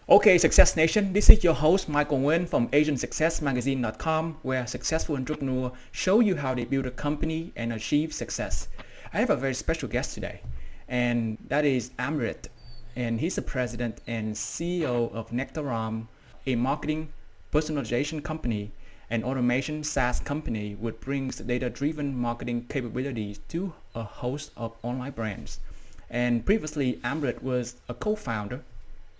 Okay, Success Nation, this is your host Michael Nguyen from asiansuccessmagazine.com, where successful entrepreneurs show you how they build a company and achieve success. I have a very special guest today, and that is Amrit, and he's the president and CEO of nectarOM, a marketing personalization company and automation SaaS company which brings data-driven marketing capabilities to a host of online brands. And previously, Amrit was a co-founder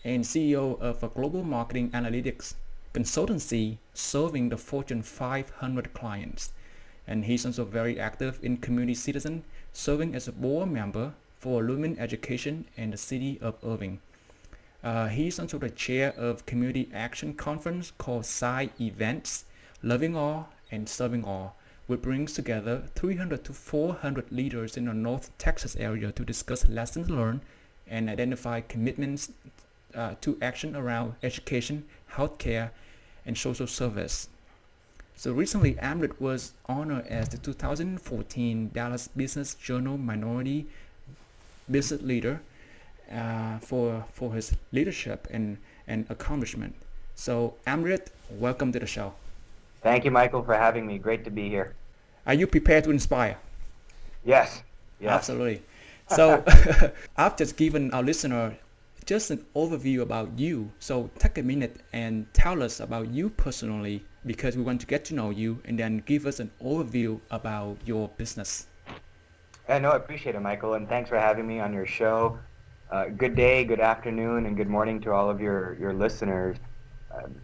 and CEO of a global marketing analytics consultancy serving the Fortune 500 clients. And he's also very active in community citizen, serving as a board member for Lumen Education in the city of Irving. He's also the chair of community action conference called Side Events, Loving All and Serving All, which brings together 300 to 400 leaders in the North Texas area to discuss lessons learned and identify commitments to action around education, healthcare, and social service. So recently, Amrit was honored as the 2014 Dallas Business Journal Minority Business Leader for his leadership and accomplishment. So Amrit, welcome to the show. Thank you, Michael, for having me. Great to be here. Are you prepared to inspire? Yes. Absolutely. So I've just given our listener just an overview about you. So take a minute and tell us about you personally because we want to get to know you and then give us an overview about your business. I appreciate it, Michael, and thanks for having me on your show. Good day, good afternoon, and good morning to all of your listeners.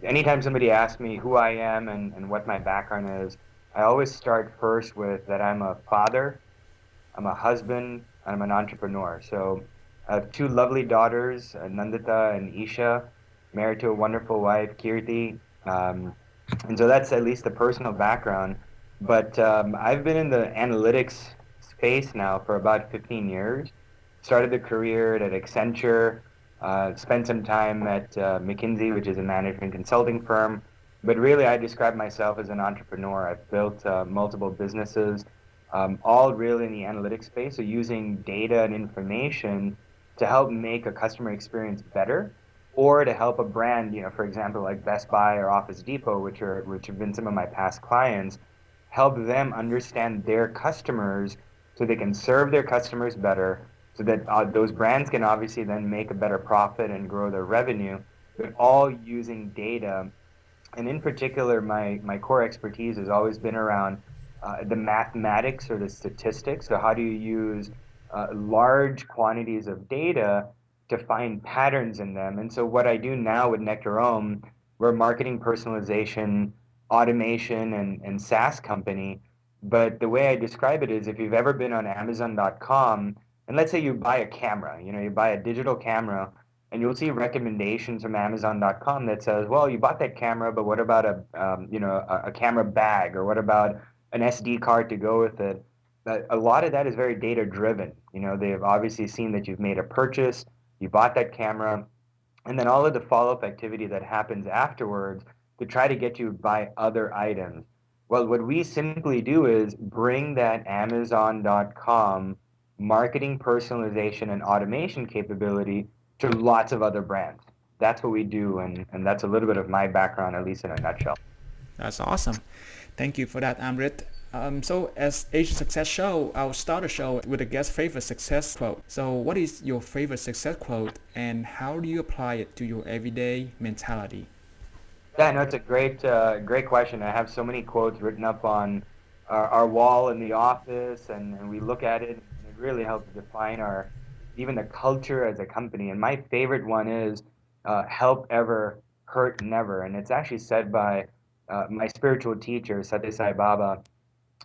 Anytime somebody asks me who I am and what my background is, I always start first with that I'm a father, I'm a husband, and I'm an entrepreneur. So I have two lovely daughters, Nandita and Isha, married to a wonderful wife, Kirti. And so that's at least the personal background. But I've been in the analytics space now for about 15 years. Started the career at Accenture, spent some time at McKinsey, which is a management consulting firm. But really, I describe myself as an entrepreneur. I've built multiple businesses, all really in the analytics space, so using data and information to help make a customer experience better, or to help a brand, for example, like Best Buy or Office Depot, which have been some of my past clients, help them understand their customers so they can serve their customers better, so that those brands can obviously then make a better profit and grow their revenue, but all using data. And in particular, my core expertise has always been around the mathematics or the statistics. So how do you use large quantities of data to find patterns in them? And so what I do now with nectarOM, we're a marketing personalization, automation, and SaaS company. But the way I describe it is if you've ever been on Amazon.com, and let's say you buy a camera, you buy a digital camera, and you'll see recommendations from Amazon.com that says, well, you bought that camera, but what about a camera bag, or what about an SD card to go with it? A lot of that is very data driven. They've obviously seen that you've made a purchase, you bought that camera, and then all of the follow-up activity that happens afterwards to try to get you to buy other items. Well, what we simply do is bring that Amazon.com marketing personalization and automation capability to lots of other brands. That's what we do, and that's a little bit of my background, at least in a nutshell. That's awesome. Thank you for that, Amrit. So as Asian Success Show, I'll start the show with a guest favorite success quote. So what is your favorite success quote and how do you apply it to your everyday mentality? Yeah, no, it's a great question. I have so many quotes written up on our wall in the office, and we look at it, and it really helps define even the culture as a company. And my favorite one is help ever, hurt never. And it's actually said by my spiritual teacher, Satya Sai Baba.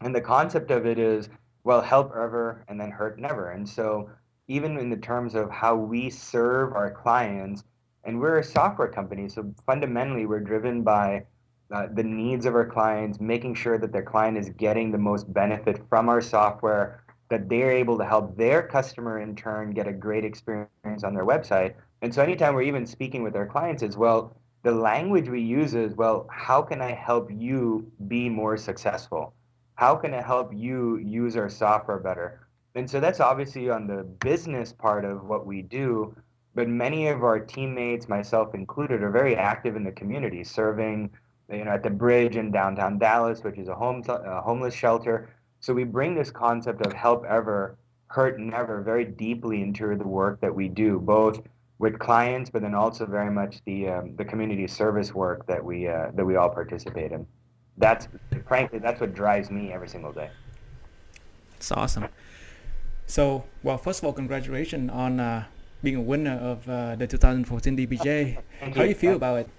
And the concept of it is, well, help ever and then hurt never. And so even in the terms of how we serve our clients, and we're a software company, so fundamentally we're driven by the needs of our clients, making sure that their client is getting the most benefit from our software, that they're able to help their customer in turn get a great experience on their website. And so anytime we're even speaking with our clients is, well, the language we use is, well, how can I help you be more successful? How can I help you use our software better? And so that's obviously on the business part of what we do. but many of our teammates, myself included, are very active in the community, serving, at the bridge in downtown Dallas, which is a homeless shelter. So we bring this concept of help ever, hurt never very deeply into the work that we do, both with clients, but then also very much the community service work that we all participate in. That's frankly that's what drives me every single day. It's awesome. So, well, first of all, congratulations on being a winner of the 2014 DBJ. Thank How do you you. feel about it?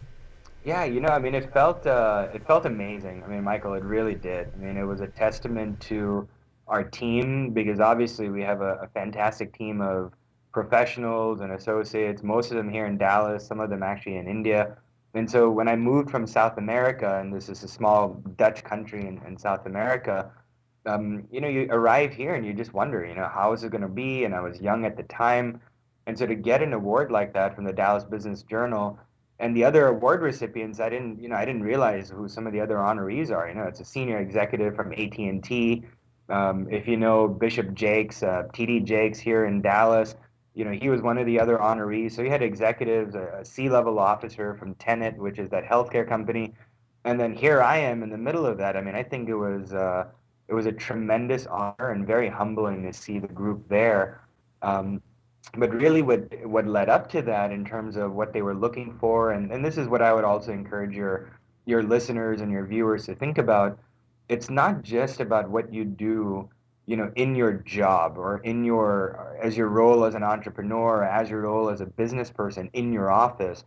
Yeah, I mean, it felt amazing. I mean, Michael, it really did. I mean, it was a testament to our team because obviously we have a fantastic team of professionals and associates, most of them here in Dallas, some of them actually in India. And so when I moved from South America, and this is a small Dutch country in South America, you arrive here and you just wonder, how is it going to be? And I was young at the time. And so to get an award like that from the Dallas Business Journal and the other award recipients, I didn't realize who some of the other honorees are. It's a senior executive from AT&T. If you know Bishop Jakes, TD Jakes here in Dallas, he was one of the other honorees. So you had executives, a C-level officer from Tenet, which is that healthcare company. And then here I am in the middle of that. I mean, I think it was a tremendous honor and very humbling to see the group there. Um, but really what led up to that in terms of what they were looking for, and this is what I would also encourage your listeners and your viewers to think about, it's not just about what you do, in your job or in your as your role as an entrepreneur, or as your role as a business person in your office.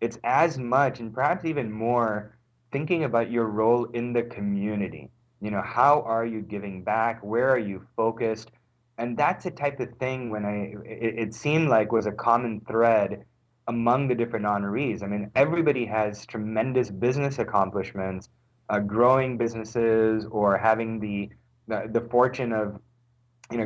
It's as much and perhaps even more thinking about your role in the community. How are you giving back? Where are you focused? And that's the type of thing it seemed like was a common thread among the different honorees. I mean, everybody has tremendous business accomplishments, growing businesses, or having the fortune of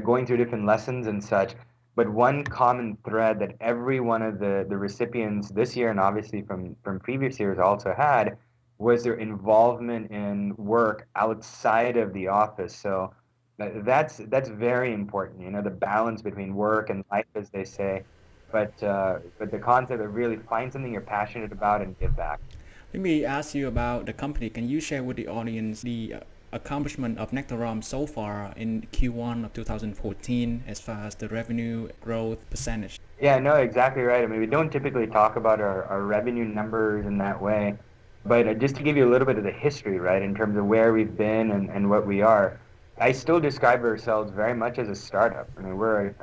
going through different lessons and such. But one common thread that every one of the recipients this year, and obviously from previous years also had, was their involvement in work outside of the office. So that's very important. The balance between work and life, as they say. But the concept of really find something you're passionate about and give back. Let me ask you about the company. Can you share with the audience the accomplishment of nectarOM so far in Q1 of 2014 as far as the revenue growth percentage? Yeah, no, exactly right. I mean, we don't typically talk about our revenue numbers in that way, but just to give you a little bit of the history, right, in terms of where we've been and what we are, I still describe ourselves very much as a startup. I mean,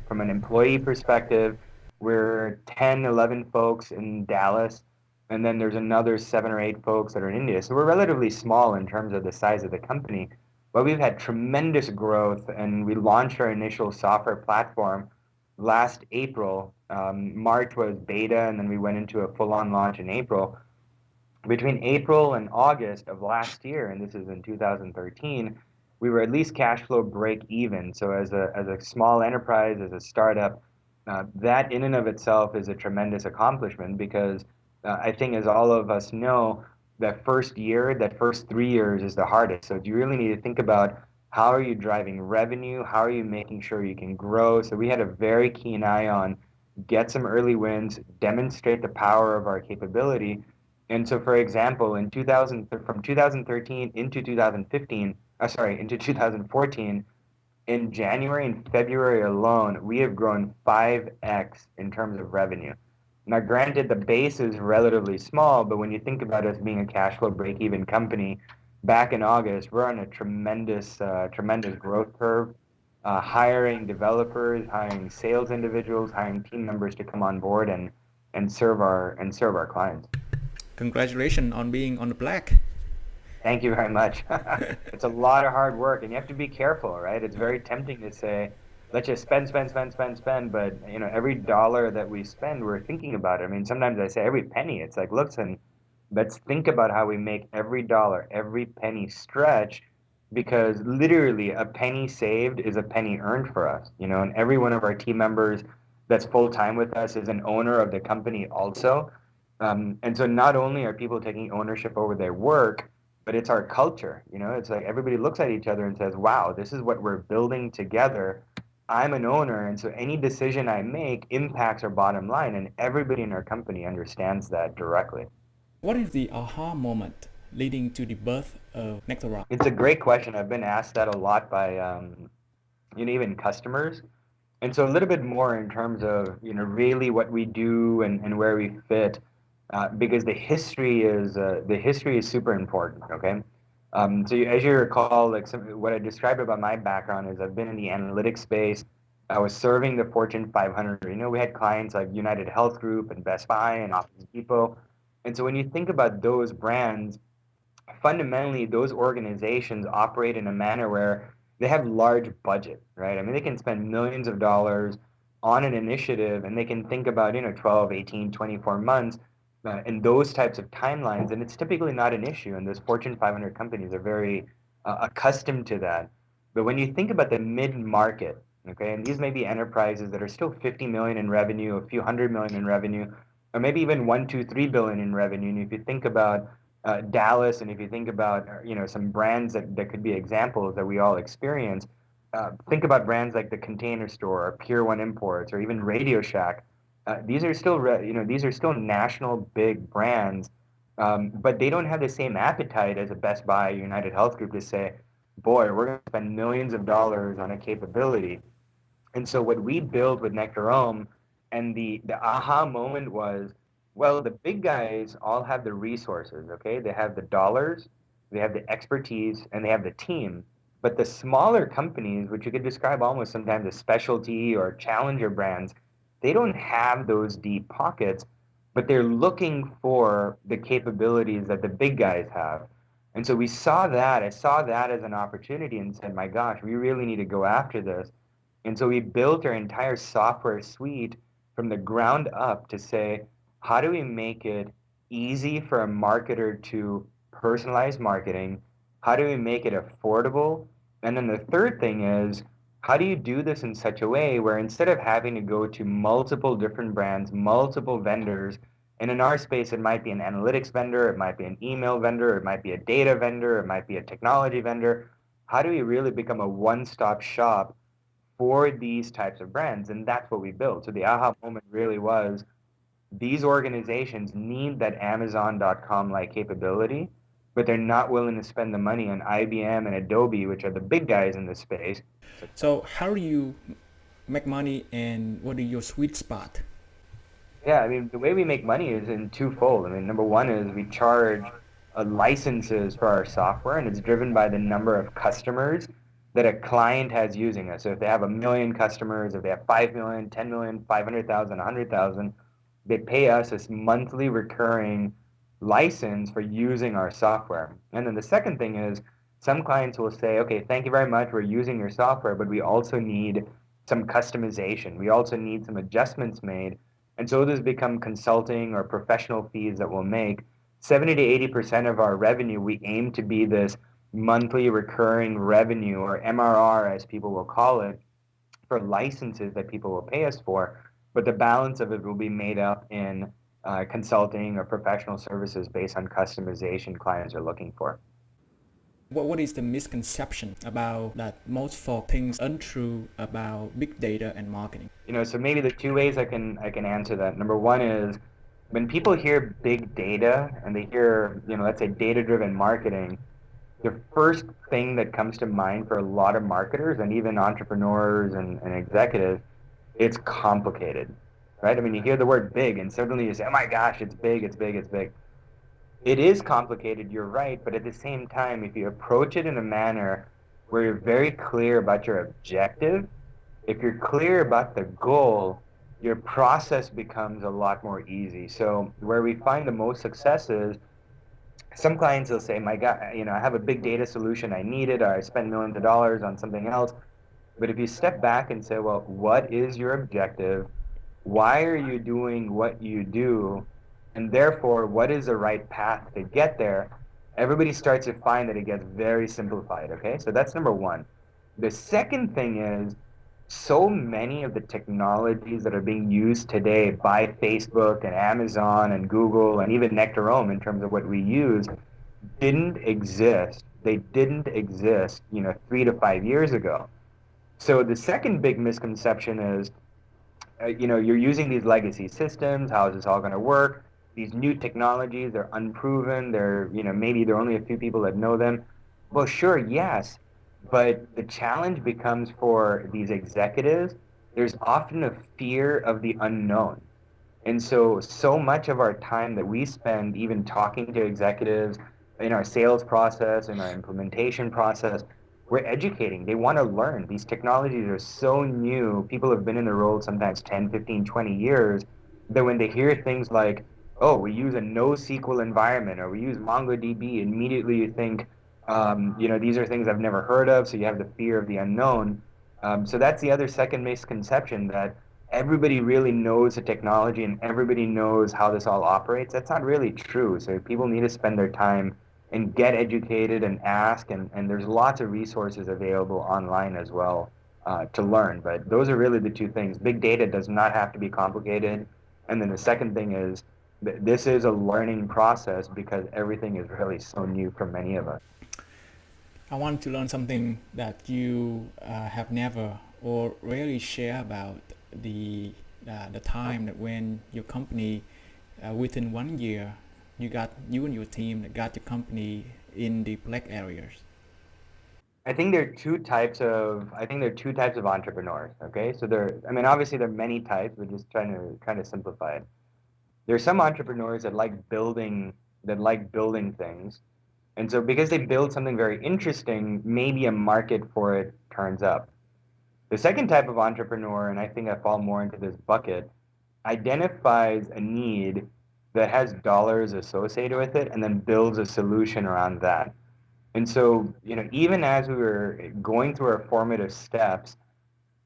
from an employee perspective, we're 10, 11 folks in Dallas, and then there's another 7 or 8 folks that are in India. So we're relatively small in terms of the size of the company, but we've had tremendous growth, and we launched our initial software platform last April. March was beta, and then we went into a full-on launch in April. Between April and August of last year, and this is in 2013, we were at least cash flow break even. So as a small enterprise, as a startup, that in and of itself is a tremendous accomplishment because I think, as all of us know, that first year, that first 3 years is the hardest. So you really need to think about how are you driving revenue? How are you making sure you can grow? So we had a very keen eye on get some early wins, demonstrate the power of our capability. And so, for example, from 2013 into 2015, into 2014, in January and February alone, we have grown 5x in terms of revenue. Now, granted, the base is relatively small, but when you think about us being a cash flow break-even company, back in August, we're on a tremendous growth curve, hiring developers, hiring sales individuals, hiring team members to come on board and serve our clients. Congratulations on being on the black. Thank you very much. It's a lot of hard work, and you have to be careful, right? It's very tempting to say, let's just spend, but every dollar that we spend, we're thinking about it. I mean, sometimes I say every penny. It's like, listen, let's think about how we make every dollar, every penny stretch, because literally a penny saved is a penny earned for us, and every one of our team members that's full time with us is an owner of the company also. And so not only are people taking ownership over their work, but it's our culture. It's like everybody looks at each other and says, wow, this is what we're building together. I'm an owner, and so any decision I make impacts our bottom line, and everybody in our company understands that directly. What is the aha moment leading to the birth of nectarOM? It's a great question. I've been asked that a lot by even customers. And so a little bit more in terms of, really what we do and where we fit, because the history is super important. Okay. So as you recall, like what I described about my background is I've been in the analytics space. I was serving the Fortune 500. We had clients like United Health Group and Best Buy and Office Depot. And so when you think about those brands, fundamentally those organizations operate in a manner where they have large budget, right? I mean, they can spend millions of dollars on an initiative, and they can think about 12, 18, 24 months and those types of timelines, and it's typically not an issue, and those Fortune 500 companies are very accustomed to that. But when you think about the mid-market, okay, and these may be enterprises that are still 50 million in revenue, a few hundred million in revenue, or maybe even 1, 2, 3 billion in revenue, and if you think about Dallas, and if you think about some brands that could be examples that we all experience, think about brands like the Container Store, or Pier One Imports, or even Radio Shack. These are still these are still national big brands, but they don't have the same appetite as a Best Buy, United Health Group to say, boy, we're going to spend millions of dollars on a capability. And so what we built with nectarOM, and the aha moment was, well, the big guys all have the resources, okay? They have the dollars, they have the expertise, and they have the team. But the smaller companies, which you could describe almost sometimes as specialty or challenger brands, they don't have those deep pockets, but they're looking for the capabilities that the big guys have. And so we saw that. I saw that as an opportunity and said, my gosh, we really need to go after this. And so we built our entire software suite from the ground up to say, how do we make it easy for a marketer to personalize marketing? How do we make it affordable? And then the third thing is, how do you do this in such a way where instead of having to go to multiple different brands, multiple vendors, and in our space, it might be an analytics vendor, it might be an email vendor, it might be a data vendor, it might be a technology vendor. How do we really become a one-stop shop for these types of brands? And that's what we built. So the aha moment really was, these organizations need that Amazon.com like capability, but they're not willing to spend the money on IBM and Adobe, which are the big guys in this space. So how do you make money, and what is your sweet spot? Yeah, I mean, the way we make money is in twofold. I mean, number one is we charge licenses for our software, and it's driven by the number of customers that a client has using us. So if they have 1 million customers, if they have 5 million, 10 million, 500,000, 100,000, they pay us this monthly recurring license for using our software. And then the second thing is, some clients will say, okay, thank you very much, we're using your software, but we also need some customization. We also need some adjustments made. And so those become consulting or professional fees that we'll make. 70 to 80% of our revenue, we aim to be this monthly recurring revenue, or MRR as people will call it, for licenses that people will pay us for. But the balance of it will be made up in consulting or professional services based on customization clients are looking for. What is the misconception about that most folk think untrue about big data and marketing? So maybe the two ways I can answer that. Number one is, when people hear big data and they hear, let's say data-driven marketing, the first thing that comes to mind for a lot of marketers and even entrepreneurs and executives, it's complicated, right? I mean, you hear the word big and suddenly you say, oh my gosh, it's big, it's big, it's big. It is complicated, you're right, but at the same time, if you approach it in a manner where you're very clear about your objective, if you're clear about the goal, your process becomes a lot more easy. So where we find the most success is, some clients will say, my God, I have a big data solution, I need it, or I spend millions of dollars on something else. But if you step back and say, well, what is your objective? Why are you doing what you do? And therefore, what is the right path to get there? Everybody starts to find that it gets very simplified, okay? So that's number one. The second thing is, so many of the technologies that are being used today by Facebook and Amazon and Google and even nectarOM in terms of what we use didn't exist. They didn't exist, 3 to 5 years ago. So the second big misconception is, you're using these legacy systems. How is this all going to work? These new technologies, they're unproven. Maybe there are only a few people that know them. Well, sure, yes, but the challenge becomes for these executives. There's often a fear of the unknown. And so much of our time that we spend even talking to executives in our sales process, in our implementation process, we're educating. They want to learn. These technologies are so new. People have been in the role sometimes 10, 15, 20 years that when they hear things like, oh, we use a NoSQL environment or we use MongoDB, immediately you think, these are things I've never heard of. So you have the fear of the unknown. So that's the other second misconception, that everybody really knows the technology and everybody knows how this all operates. That's not really true. So people need to spend their time and get educated and ask, and there's lots of resources available online as well to learn. But those are really the two things. Big data does not have to be complicated. And then the second thing is this is a learning process because everything is really so new for many of us. I want to learn something that you have never or rarely share about the time that when your company within 1 year you and your team that got your company in the black areas. I think there are two types of entrepreneurs. Okay, so obviously there are many types. We're just trying to simplify it. There's some entrepreneurs that like building things. And so because they build something very interesting, maybe a market for it turns up. The second type of entrepreneur, and I think I fall more into this bucket, identifies a need that has dollars associated with it and then builds a solution around that. And so, even as we were going through our formative steps,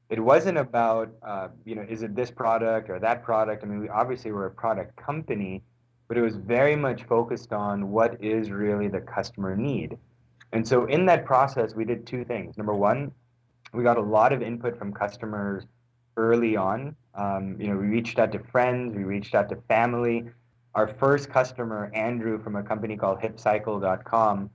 it wasn't about, is it this product or that product? I mean, we obviously were a product company, but it was very much focused on what is really the customer need. And so in that process, we did two things. Number one, we got a lot of input from customers early on. We reached out to friends, we reached out to family. Our first customer, Andrew, from a company called hipcycle.com,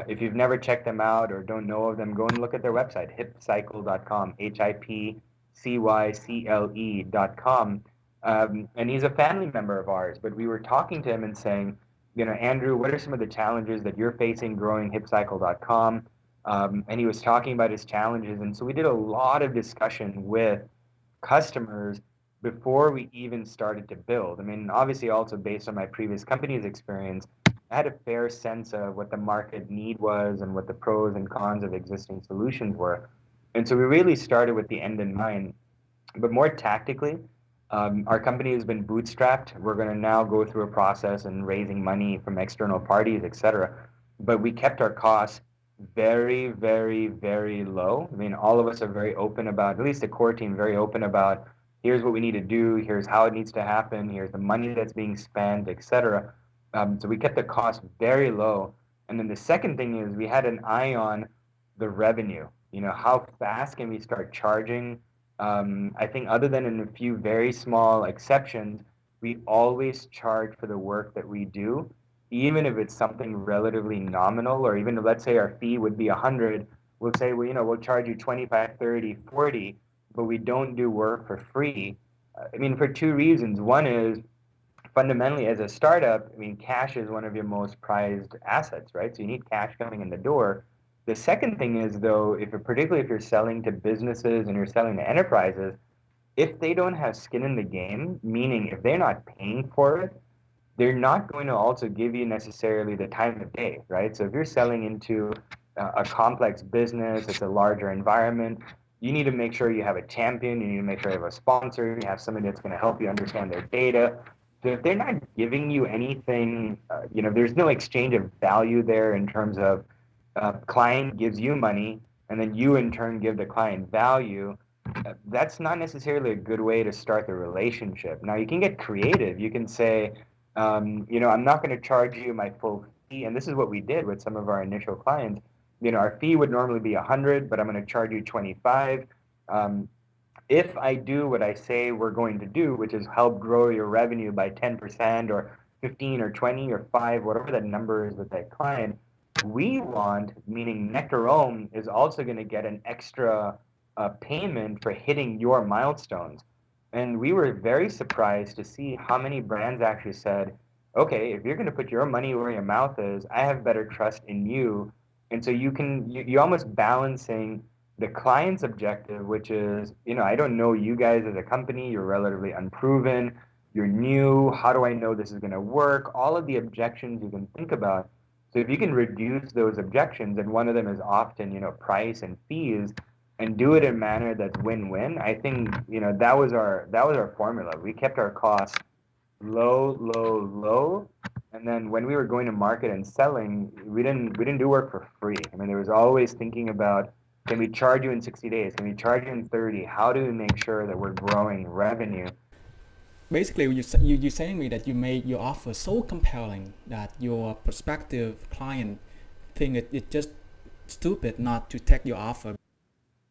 if you've never checked them out or don't know of them, go and look at their website, hipcycle.com, hipcycle.com. And he's a family member of ours, but we were talking to him and saying, Andrew, what are some of the challenges that you're facing growing hipcycle.com? And he was talking about his challenges. And so we did a lot of discussion with customers before we even started to build. I mean, obviously also based on my previous company's experience, I had a fair sense of what the market need was and what the pros and cons of existing solutions were. And so we really started with the end in mind. But more tactically, our company has been bootstrapped. We're going to now go through a process and raising money from external parties, et cetera. But we kept our costs very, very, very low. I mean, all of us are very open about, at least the core team, very open about, here's what we need to do, here's how it needs to happen, here's the money that's being spent, et cetera. So we kept the cost very low. And then the second thing is we had an eye on the revenue. How fast can we start charging? I think other than in a few very small exceptions, we always charge for the work that we do, even if it's something relatively nominal, or even if, let's say our fee would be 100, we'll say, well, we'll charge you 25, 30, 40, but we don't do work for free. I mean, for two reasons. One is fundamentally as a startup, I mean, cash is one of your most prized assets, right? So you need cash coming in the door. The second thing is, though, particularly if you're selling to businesses and you're selling to enterprises, if they don't have skin in the game, meaning if they're not paying for it, they're not going to also give you necessarily the time of day, right? So if you're selling into a complex business, it's a larger environment, you need to make sure you have a champion, you need to make sure you have a sponsor, you have somebody that's going to help you understand their data. So if they're not giving you anything, there's no exchange of value there in terms of client gives you money and then you in turn give the client value. That's not necessarily a good way to start the relationship. Now you can get creative. You can say, I'm not going to charge you my full fee. And this is what we did with some of our initial clients. Our fee would normally be 100, but I'm going to charge you 25. If I do what I say we're going to do, which is help grow your revenue by 10% or 15 or 20 or 5, whatever that number is with that client, we want, meaning nectarOM is also going to get an extra a payment for hitting your milestones. And we were very surprised to see how many brands actually said, okay, if you're going to put your money where your mouth is, I have better trust in you. And so you're almost balancing the client's objective, which is, I don't know you guys as a company, you're relatively unproven, you're new, how do I know this is going to work? All of the objections you can think about. So if you can reduce those objections, and one of them is often, price and fees, and do it in a manner that's win-win, I think, that was our formula. We kept our costs low, low, low. And then when we were going to market and selling, we didn't do work for free. I mean, there was always thinking about, can we charge you in 60 days? Can we charge you in 30? How do we make sure that we're growing revenue? Basically, you're saying me that you made your offer so compelling that your prospective client think it's just stupid not to take your offer.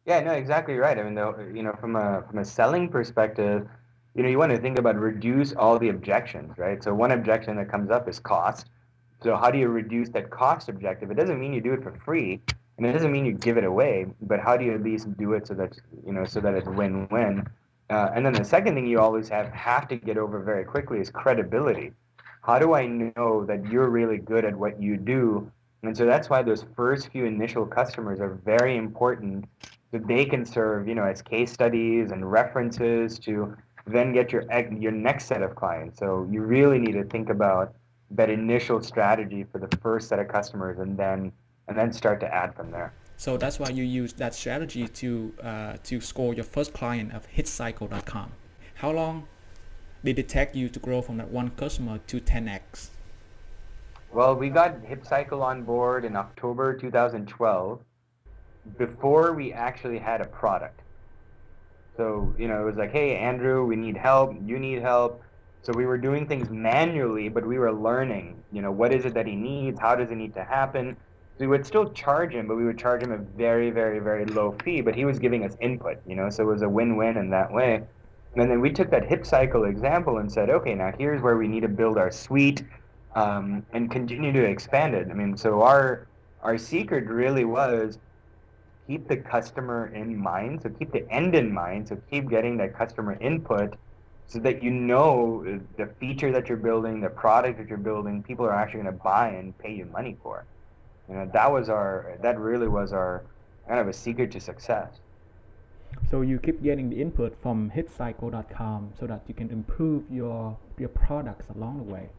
Yeah, no, exactly right. I mean, from a selling perspective, you want to think about reduce all the objections, right? So one objection that comes up is cost. So how do you reduce that cost objective? It doesn't mean you do it for free, and it doesn't mean you give it away, but how do you at least do it so that it's win-win? And then the second thing you always have to get over very quickly is credibility. How do I know that you're really good at what you do? And so that's why those first few initial customers are very important, so they can serve, as case studies and references to then get your next set of clients. So you really need to think about that initial strategy for the first set of customers, and then start to add from there. So that's why you use that strategy to score your first client of hitcycle.com. How long did it take you to grow from that one customer to 10x? Well, we got HipCycle on board in October 2012 before we actually had a product. So, it was like, hey, Andrew, we need help. You need help. So we were doing things manually, but we were learning, what is it that he needs? How does it need to happen? So we would still charge him, but we would charge him a very, very, very low fee, but he was giving us input, so it was a win-win in that way. And then we took that HipCycle example and said, okay, now here's where we need to build our suite, and continue to expand it. I mean, so our secret really was keep the customer in mind, so keep the end in mind, so keep getting that customer input so that the feature that you're building, the product that you're building, people are actually going to buy and pay you money for. That really was our kind of a secret to success. So you keep getting the input from hitcycle.com so that you can improve your products along the way.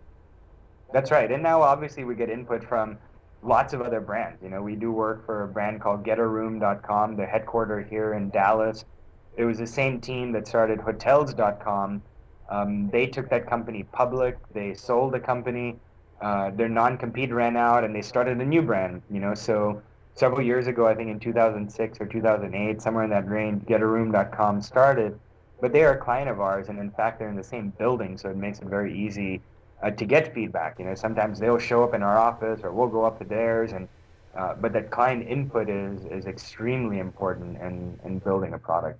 That's right. And now obviously we get input from lots of other brands. We do work for a brand called getaroom.com. They're headquartered here in Dallas. It was the same team that started hotels.com. They took that company public. They sold the company. Their non-compete ran out, and they started a new brand. So several years ago, I think in 2006 or 2008, somewhere in that range, getaroom.com started. But they are a client of ours, and in fact, they're in the same building, so it makes it very easy to get feedback. Sometimes they'll show up in our office, or we'll go up to theirs, and but that client input is extremely important in building a product.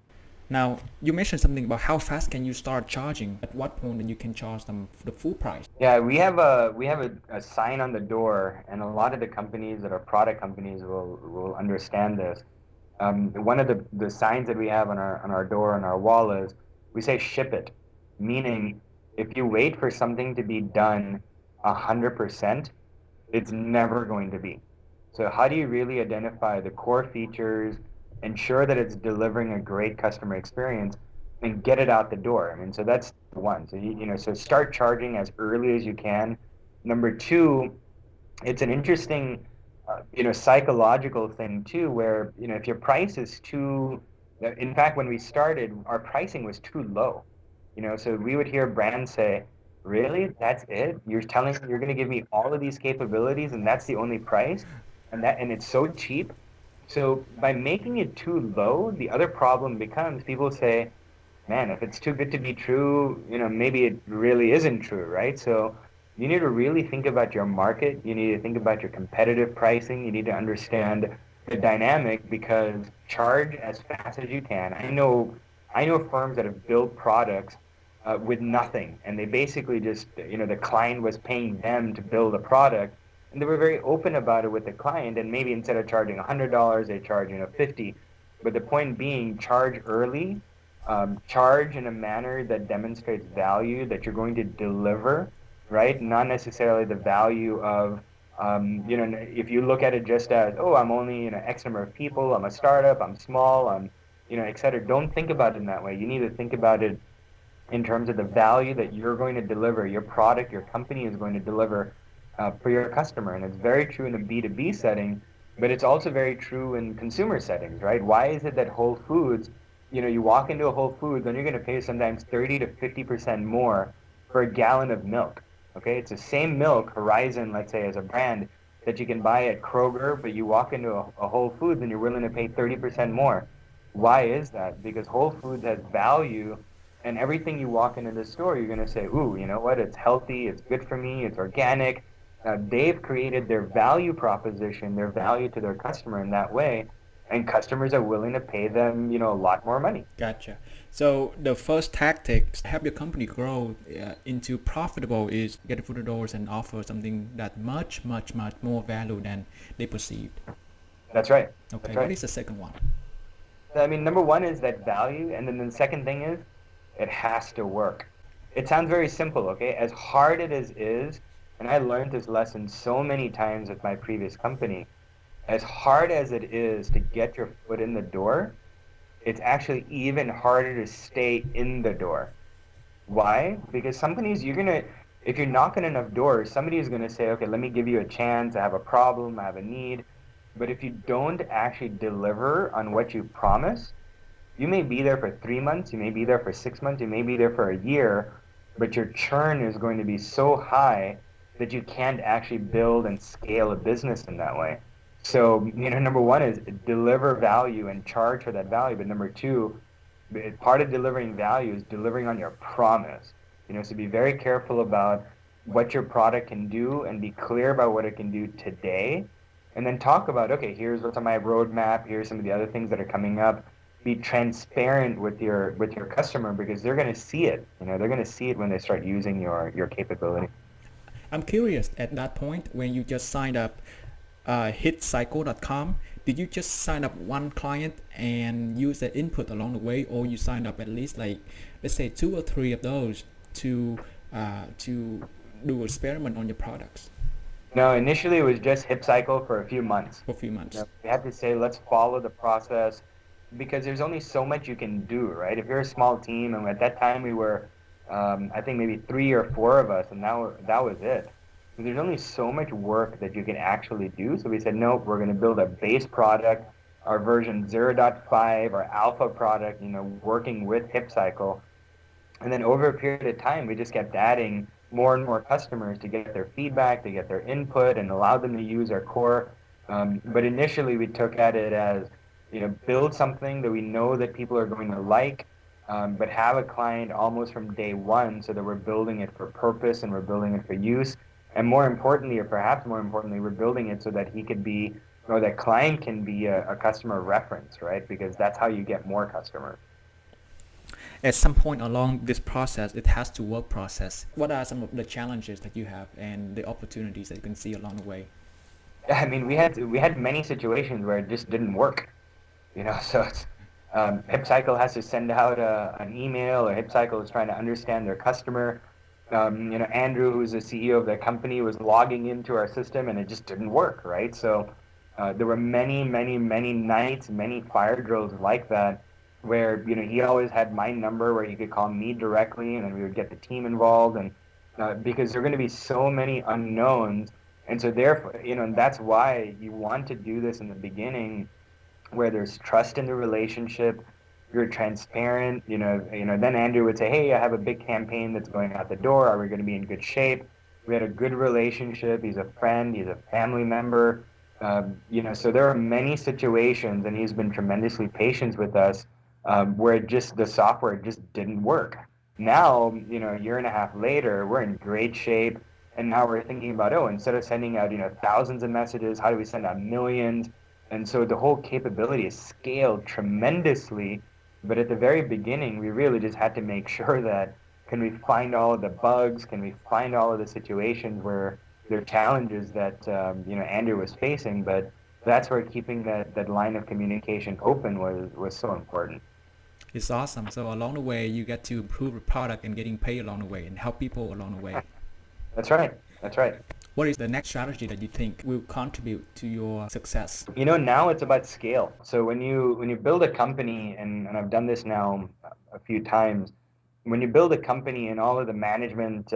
Now, you mentioned something about how fast can you start charging? At what point that you can charge them for the full price? Yeah, we have a sign on the door, and a lot of the companies that are product companies will understand this. One of the signs that we have on our door, on our wall, is we say ship it, meaning if you wait for something to be done 100%, it's never going to be. So how do you really identify the core features, ensure that it's delivering a great customer experience, and get it out the door? I mean, so that's one. So so start charging as early as you can. Number two, it's an interesting, psychological thing too, where if your price is too, in fact, when we started, our pricing was too low. So we would hear brands say, really, that's it? You're telling me you're going to give me all of these capabilities and that's the only price? And it's so cheap? So by making it too low, the other problem becomes people say, man, if it's too good to be true, maybe it really isn't true, right? So you need to really think about your market. You need to think about your competitive pricing. You need to understand the dynamic, because charge as fast as you can. I know firms that have built products with nothing, and they basically just, the client was paying them to build a product, and they were very open about it with the client, and maybe instead of charging $100, they charge, $50. But the point being, charge early, charge in a manner that demonstrates value that you're going to deliver, right? Not necessarily the value of, if you look at it just as, oh, I'm only, X number of people, I'm a startup, I'm small, I'm, et cetera. Don't think about it in that way. You need to think about it in terms of the value that you're going to deliver, your product, your company is going to deliver for your customer. And it's very true in a B2B setting, but it's also very true in consumer settings, right? Why is it that Whole Foods, you walk into a Whole Foods and you're going to pay sometimes 30 to 50% more for a gallon of milk, okay? It's the same milk, Horizon, let's say, as a brand that you can buy at Kroger, but you walk into a Whole Foods and you're willing to pay 30% more. Why is that? Because Whole Foods has value, and everything you walk into the store, you're going to say, ooh, you know what? It's healthy, it's good for me, it's organic. They've created their value proposition, their value to their customer in that way, and customers are willing to pay them, a lot more money. Gotcha. So the first tactic to help your company grow into profitable is get through the doors and offer something that much, much, much more value than they perceived. That's right. Okay, That's right. What is the second one? I mean, number one is that value, and then the second thing is it has to work. It sounds very simple, okay? As hard it is, and I learned this lesson so many times with my previous company, as hard as it is to get your foot in the door, it's actually even harder to stay in the door. Why? Because companies, if you're knocking enough doors, somebody is going to say, okay, let me give you a chance, I have a problem, I have a need. But if you don't actually deliver on what you promise, you may be there for 3 months, you may be there for 6 months, you may be there for a year, but your churn is going to be so high that you can't actually build and scale a business in that way. So, number one is deliver value and charge for that value. But number two, part of delivering value is delivering on your promise. So be very careful about what your product can do and be clear about what it can do today. And then talk about, okay, here's what's on my roadmap, here's some of the other things that are coming up. Be transparent with your customer, because they're going to see it. They're going to see it when they start using your capability. I'm curious, at that point when you just signed up hitcycle.com, did you just sign up one client and use the input along the way, or you signed up at least, like, let's say 2 or 3 of those to do experiment on your products? No, initially it was just HipCycle for a few months. We had to say, let's follow the process, because there's only so much you can do, right? If you're a small team, and at that time we were, I think maybe 3 or 4 of us, and that was it. So there's only so much work that you can actually do. So we said, nope, we're going to build a base product, our version 0.5, our alpha product, working with HipCycle. And then over a period of time, we just kept adding more and more customers to get their feedback, to get their input, and allow them to use our core. But initially, we took at it as, build something that we know that people are going to like, but have a client almost from day one, so that we're building it for purpose and we're building it for use. And more importantly, or perhaps more importantly, we're building it so that he could be, or that client can be a customer reference, right? Because that's how you get more customers. At some point along this process, it has to work process. What are some of the challenges that you have and the opportunities that you can see along the way? I mean, we had many situations where it just didn't work, so it's, HipCycle has to send out an email, or HipCycle is trying to understand their customer. Andrew, who's the CEO of the company, was logging into our system and it just didn't work, right? So there were many, many, many nights, many fire drills like that, where he always had my number where he could call me directly, and then we would get the team involved, and because there are going to be so many unknowns, and so therefore, and that's why you want to do this in the beginning, where there's trust in the relationship, you're transparent, then Andrew would say, hey, I have a big campaign that's going out the door, are we going to be in good shape? We had a good relationship, he's a friend, he's a family member, so there are many situations, and he's been tremendously patient with us, where the software just didn't work. Now, a year and a half later, we're in great shape, and now we're thinking about, instead of sending out, thousands of messages, how do we send out millions? And so the whole capability is scaled tremendously, but at the very beginning, we really just had to make sure that, can we find all of the bugs, can we find all of the situations where there are challenges that, Andrew was facing, but That's where keeping that line of communication open was so important. It's awesome. So along the way, you get to improve the product and getting paid along the way and help people along the way. That's right. That's right. What is the next strategy that you think will contribute to your success? Now it's about scale. So when you build a company, and I've done this now a few times, when you build a company, and all of the management,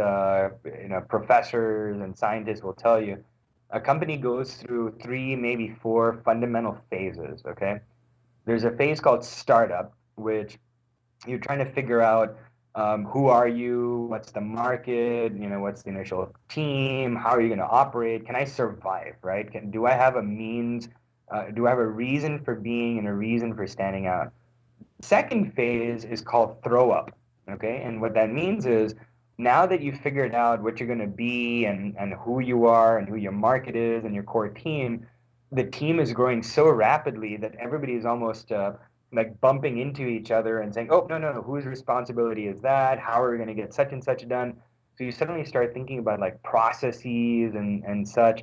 professors and scientists will tell you, a company goes through three, maybe four fundamental phases. Okay, there's a phase called startup, which you're trying to figure out who are you, what's the market, what's the initial team, how are you going to operate, can I survive, right? Do I have a means, do I have a reason for being and a reason for standing out? Second phase is called throw up, okay? And what that means is now that you've figured out what you're going to be and who you are and who your market is and your core team, the team is growing so rapidly that everybody is almost like bumping into each other and saying, oh, no, no, no, whose responsibility is that? How are we going to get such and such done? So you suddenly start thinking about like processes and such,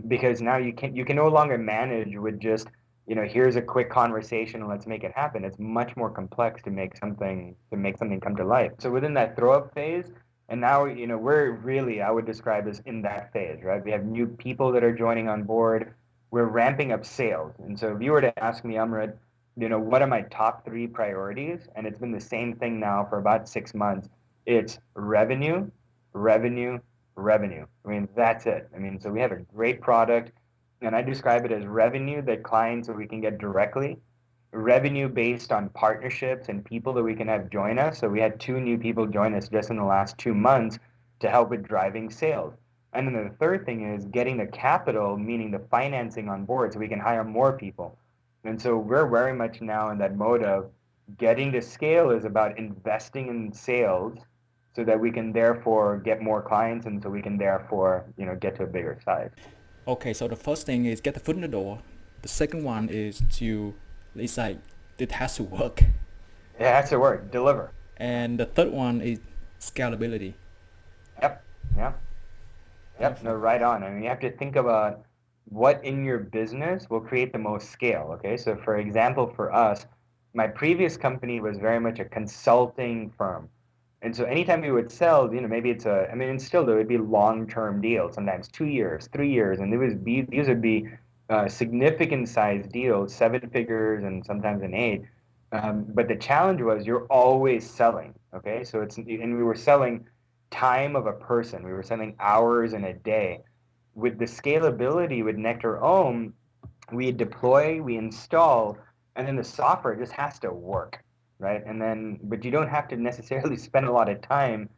because now you can no longer manage with just here's a quick conversation and let's make it happen. It's much more complex to make something come to life. So within that throw up phase, and now we're really, I would describe as in that phase, right? We have new people that are joining on board. We're ramping up sales. And so if you were to ask me, Amrit, what are my top three priorities? And it's been the same thing now for about 6 months. It's revenue, revenue, revenue. I mean, that's it. I mean, so we have a great product, and I describe it as revenue that clients that we can get directly, revenue based on partnerships and people that we can have join us. So we had two new people join us just in the last 2 months to help with driving sales. And then the third thing is getting the capital, meaning the financing on board so we can hire more people. And so we're very much now in that mode of getting to scale is about investing in sales so that we can therefore get more clients and so we can therefore, get to a bigger size. Okay, so the first thing is get the foot in the door. The second one is it's like, it has to work. Yeah, that's the word, deliver. And the third one is scalability. Yep. Yeah. Yep. No, Perfect. right on. I mean, you have to think about what in your business will create the most scale. Okay. So, for example, for us, my previous company was very much a consulting firm. And so anytime we would sell, maybe I mean, and still there would be long-term deals, sometimes 2 years, 3 years, and these would be significant size deals, seven figures and sometimes an eight. But the challenge was you're always selling. Okay. And we were selling time of a person. We were selling hours in a day. With the scalability with nectarOM, we deploy, we install, and then the software just has to work, right? But you don't have to necessarily spend a lot of time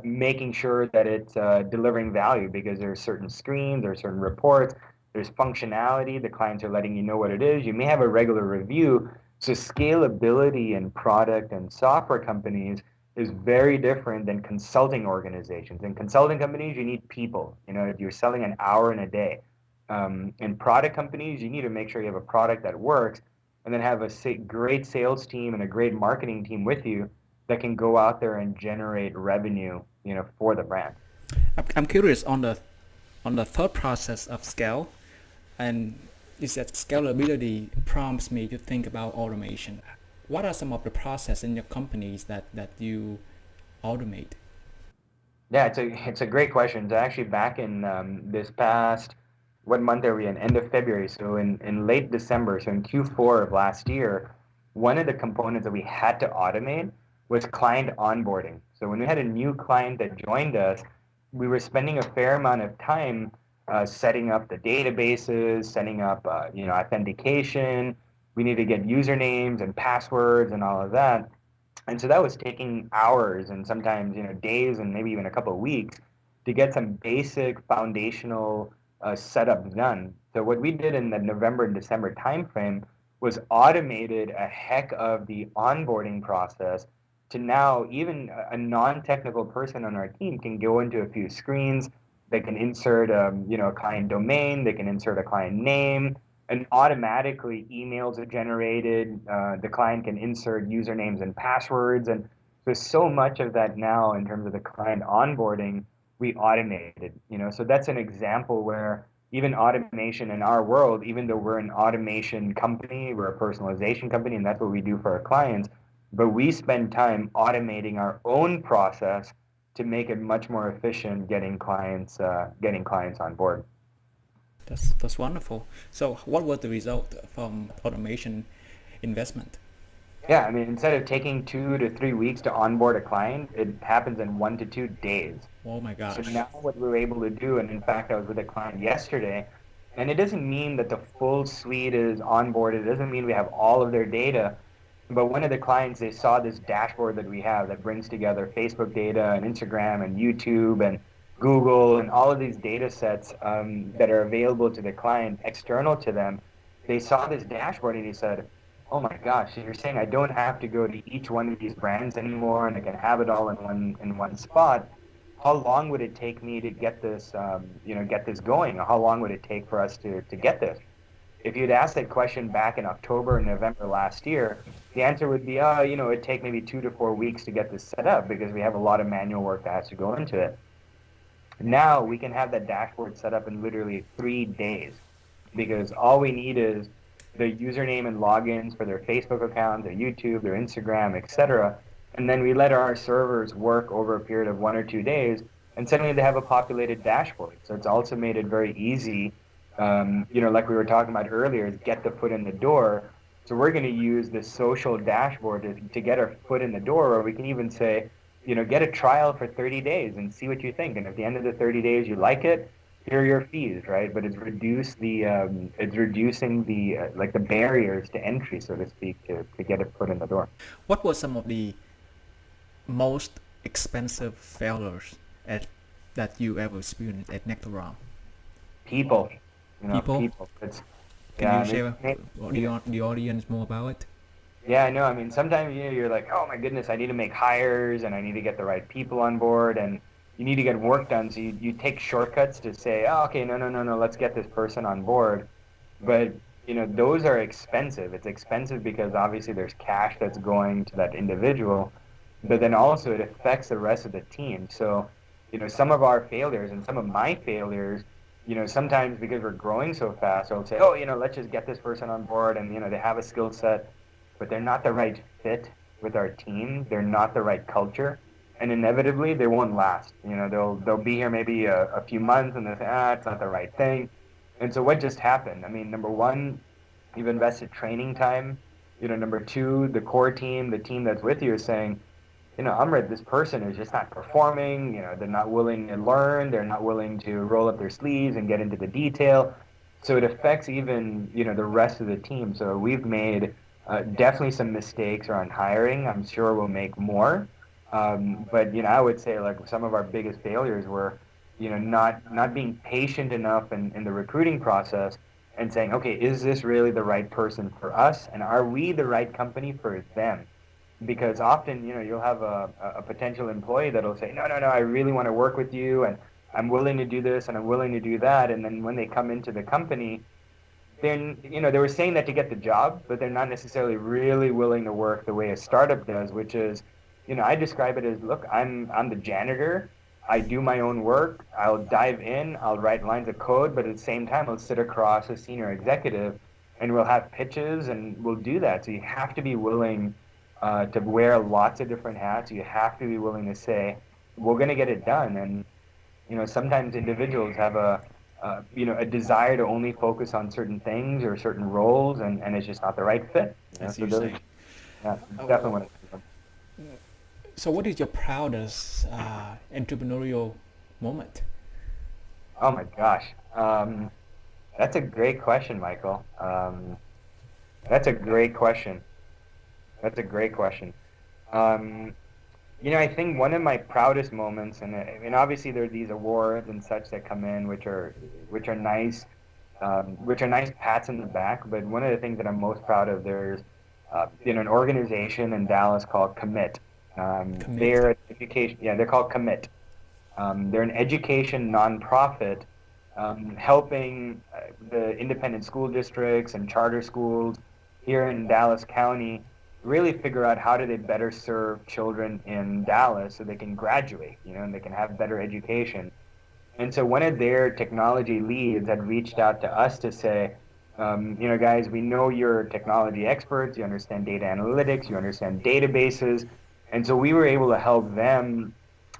making sure that it's delivering value because there's certain screens, there's certain reports, there's functionality. The clients are letting you know what it is. You may have a regular review. So scalability in product and software companies is very different than consulting organizations. In consulting companies, you need people. If you're selling an hour in a day. In product companies, you need to make sure you have a product that works, and then have a great sales team and a great marketing team with you that can go out there and generate revenue, for the brand. I'm curious on the third process of scale, and is that scalability prompts me to think about automation. What are some of the process in your companies that you automate? Yeah, it's a great question. So actually, back in this past, what month are we in? End of February. So in late December, so in Q4 of last year, one of the components that we had to automate was client onboarding. So when we had a new client that joined us, we were spending a fair amount of time setting up the databases, setting up authentication. We need to get usernames and passwords and all of that. And so that was taking hours and sometimes, days and maybe even a couple of weeks to get some basic foundational setup done. So what we did in the November and December timeframe was automated a heck of the onboarding process to now even a non-technical person on our team can go into a few screens. They can insert, a client domain. They can insert a client name, and automatically emails are generated. The client can insert usernames and passwords. And so much of that now in terms of the client onboarding, we automated, so that's an example where even automation in our world, even though we're an automation company, we're a personalization company, and that's what we do for our clients, but we spend time automating our own process to make it much more efficient getting clients on board. That's wonderful. So what was the result from automation investment? Yeah, I mean, instead of taking 2 to 3 weeks to onboard a client, it happens in 1 to 2 days. Oh my So gosh. now what we're able to do, and in fact, I was with a client yesterday, and it doesn't mean that the full suite is onboarded. It doesn't mean we have all of their data. But one of the clients, they saw this dashboard that we have that brings together Facebook data and Instagram and YouTube and Google and all of these data sets that are available to the client external to them. They saw this dashboard and he said, "Oh my gosh, so you're saying I don't have to go to each one of these brands anymore and I can have it all in one spot. How long would it take me to get this, get this going? How long would it take for us to get this?" If you'd asked that question back in October and November last year, the answer would be, it'd take maybe 2 to 4 weeks to get this set up because we have a lot of manual work that has to go into it. Now we can have that dashboard set up in literally 3 days because all we need is the username and logins for their Facebook account, their YouTube, their Instagram, etc. And then we let our servers work over a period of 1 or 2 days, and suddenly they have a populated dashboard. So it's also made it very easy, like we were talking about earlier, is get the foot in the door. So we're going to use this social dashboard to get our foot in the door, or we can even say, get a trial for 30 days and see what you think. And at the end of the 30 days you like it, here are your fees, right? But it's reducing the barriers to entry, so to speak, to get a foot in the door. What were some of the most expensive failures that you ever experienced at nectarOM? People. People? It's, Can yeah, you share the audience more about it? Yeah, I know. I mean, sometimes you're like, oh my goodness, I need to make hires and I need to get the right people on board and you need to get work done. So you take shortcuts to say, oh, okay, no, let's get this person on board. But those are expensive. It's expensive because obviously there's cash that's going to that individual, but then also it affects the rest of the team. So some of our failures and some of my failures, sometimes because we're growing so fast, I'll say, oh, let's just get this person on board and they have a skill set, but they're not the right fit with our team. They're not the right culture, and inevitably they won't last. They'll be here maybe a few months and they'll say, it's not the right thing. And so what just happened? I mean, number one, you've invested training time. Number two, the core team, the team that's with you is saying, Amrit, this person is just not performing. They're not willing to learn. They're not willing to roll up their sleeves and get into the detail. So it affects even, the rest of the team. So we've made definitely some mistakes around hiring. I'm sure we'll make more. But I would say like some of our biggest failures were, not being patient enough in the recruiting process and saying, okay, is this really the right person for us? And are we the right company for them? Because often, you'll have a potential employee that'll say, no, I really want to work with you and I'm willing to do this and I'm willing to do that. And then when they come into the company, then, they were saying that to get the job, but they're not necessarily really willing to work the way a startup does, which is, I describe it as, look, I'm the janitor. I do my own work. I'll dive in. I'll write lines of code, but at the same time, I'll sit across a senior executive and we'll have pitches and we'll do that. So you have to be willing to wear lots of different hats. You have to be willing to say, we're going to get it done. And, sometimes individuals have a desire to only focus on certain things or certain roles, and it's just not the right fit. As So you those, say. yeah, definitely one of them. So what is your proudest entrepreneurial moment? Oh my gosh. That's a great question, Michael. That's a great question. I think one of my proudest moments, and obviously there are these awards and such that come in, which are nice, pats in the back. But one of the things that I'm most proud of, there's an organization in Dallas called Commit. Commit. They're an education. Yeah, they're called Commit. They're an education nonprofit helping the independent school districts and charter schools here in Dallas County really figure out how do they better serve children in Dallas so they can graduate, and they can have better education. And so one of their technology leads had reached out to us to say, guys, we know you're technology experts, you understand data analytics, you understand databases. And so we were able to help them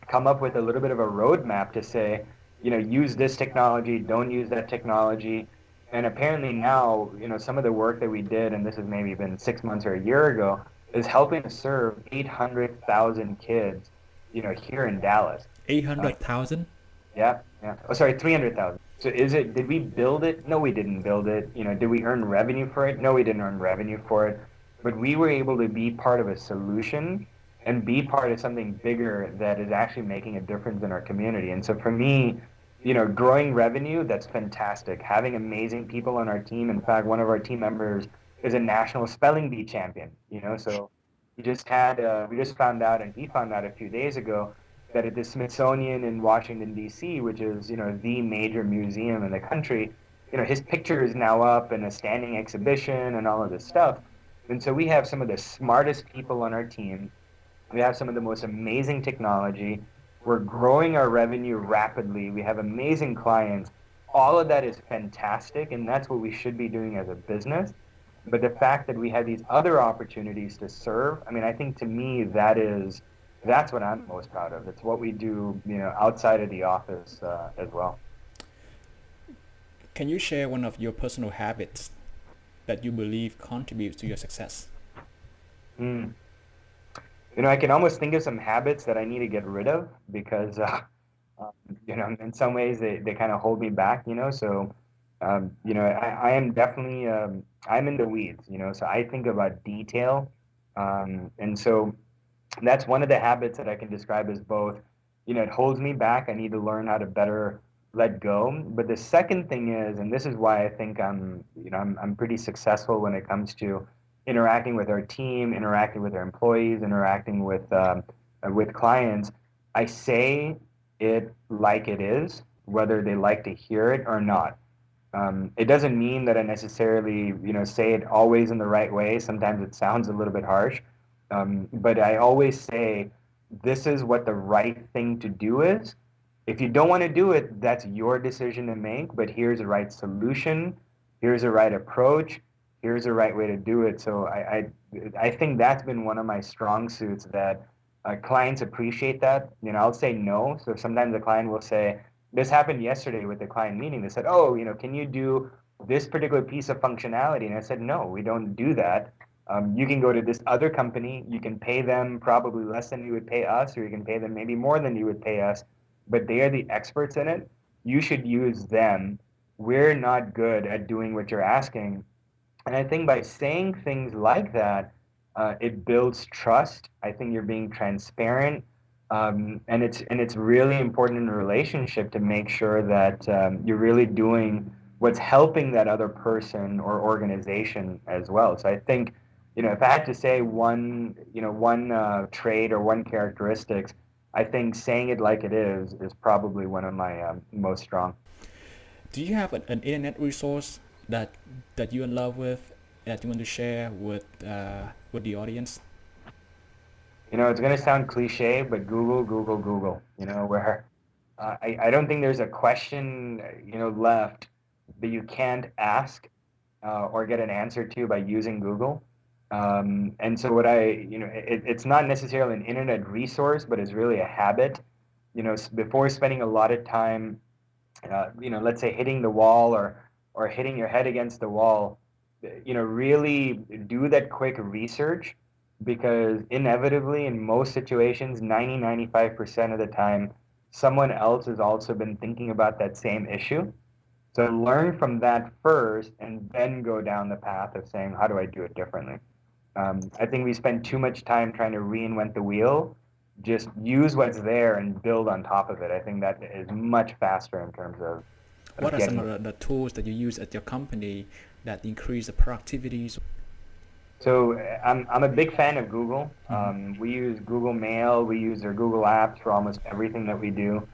come up with a little bit of a roadmap to say, use this technology, don't use that technology. And apparently now, some of the work that we did, and this has maybe been 6 months or a year ago, is helping to serve 800,000 kids, here in Dallas. Uh, 800,000? yeah, yeah. Oh, sorry, 300,000. So did we build it? No, we didn't build it. Did we earn revenue for it? No, we didn't earn revenue for it. But we were able to be part of a solution and be part of something bigger that is actually making a difference in our community. And so for me, growing revenue, that's fantastic. Having amazing people on our team. In fact, one of our team members is a national spelling bee champion, so we just found out, and he found out a few days ago, that at the Smithsonian in Washington, D.C., which is, the major museum in the country, his picture is now up in a standing exhibition and all of this stuff. And so we have some of the smartest people on our team. We have some of the most amazing technology. We're growing our revenue rapidly. We have amazing clients. All of that is fantastic, and that's what we should be doing as a business. But the fact that we have these other opportunities to serve, I think to me that's what I'm most proud of. It's what we do, outside of the office as well. Can you share one of your personal habits that you believe contributes to your success? Mm. I can almost think of some habits that I need to get rid of because, in some ways they kind of hold me back, So, I am definitely, I'm in the weeds, so I think about detail. And so that's one of the habits that I can describe as both, it holds me back. I need to learn how to better let go. But the second thing is, and this is why I think I'm pretty successful when it comes to interacting with our team, interacting with our employees, interacting with clients. I say it like it is, whether they like to hear it or not. It doesn't mean that I necessarily, say it always in the right way. Sometimes it sounds a little bit harsh. But I always say, this is what the right thing to do is. If you don't want to do it, that's your decision to make, but here's the right solution. Here's the right approach. Here's the right way to do it. So I think that's been one of my strong suits, that clients appreciate that. I'll say no. So sometimes the client will say, this happened yesterday with the client meeting. They said, oh, can you do this particular piece of functionality? And I said, no, we don't do that. You can go to this other company. You can pay them probably less than you would pay us, or you can pay them maybe more than you would pay us, but they are the experts in it. You should use them. We're not good at doing what you're asking. And I think by saying things like that, it builds trust. I think you're being transparent. And it's really important in a relationship to make sure that you're really doing what's helping that other person or organization as well. So I think, if I had to say one trait or one characteristics, I think saying it like it is probably one of my most strong. Do you have an internet resource that you're in love with, that you want to share with the audience? It's going to sound cliche, but Google, Google, Google, where I don't think there's a question, left that you can't ask or get an answer to by using Google. And so it's not necessarily an internet resource, but it's really a habit. Before spending a lot of time, let's say hitting the wall or hitting your head against the wall, really do that quick research, because inevitably in most situations, 95% of the time, someone else has also been thinking about that same issue. So learn from that first and then go down the path of saying, how do I do it differently? I think we spend too much time trying to reinvent the wheel. Just use what's there and build on top of it. I think that is much faster in terms of What are some getting. of the tools that you use at your company that increase the productivity? So I'm a big fan of Google. Mm-hmm. We use Google Mail. We use their Google Apps for almost everything that we do.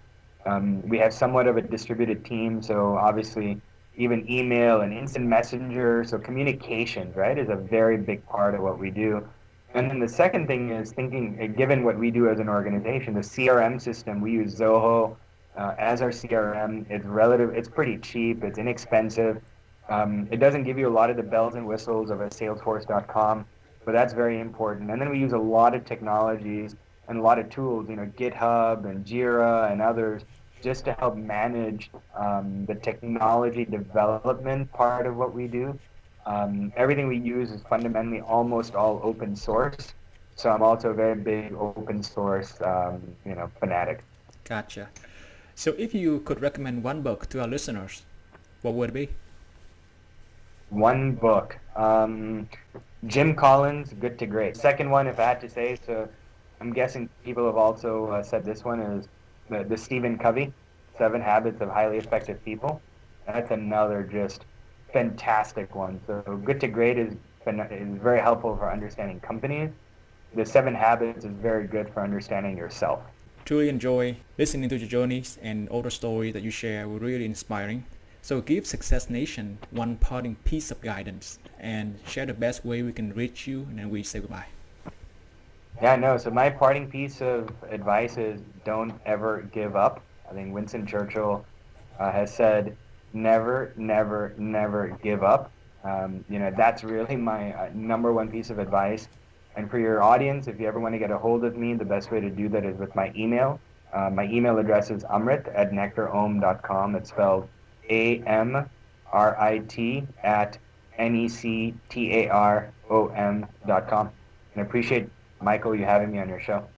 We have somewhat of a distributed team, so obviously even email and instant messenger, so communications, right, is a very big part of what we do. And then the second thing is thinking, given what we do as an organization, the CRM system, we use Zoho, as our CRM. It's pretty cheap, it's inexpensive. It doesn't give you a lot of the bells and whistles of a Salesforce.com, but that's very important. And then we use a lot of technologies and a lot of tools, GitHub and Jira and others, just to help manage the technology development part of what we do. Everything we use is fundamentally almost all open source. So I'm also a very big open source, fanatic. Gotcha. So if you could recommend one book to our listeners, what would it be? One book. Jim Collins, Good to Great. Second one, if I had to say, so I'm guessing people have also said this one, is the Stephen Covey, 7 Habits of Highly Effective People. That's another just fantastic one. So Good to Great is very helpful for understanding companies. The 7 Habits is very good for understanding yourself. Truly enjoy listening to your journeys, and all the stories that you share were really inspiring. So give Success Nation one parting piece of guidance and share the best way we can reach you, and then we say goodbye. Yeah, no, so my parting piece of advice is don't ever give up. I think Winston Churchill has said, never, never, never give up. That's really my number one piece of advice. And for your audience, if you ever want to get a hold of me, the best way to do that is with my email. My email address is amrit@nectarOM.com. It's spelled AMRIT@nectarom.com. And I appreciate, Michael, you having me on your show.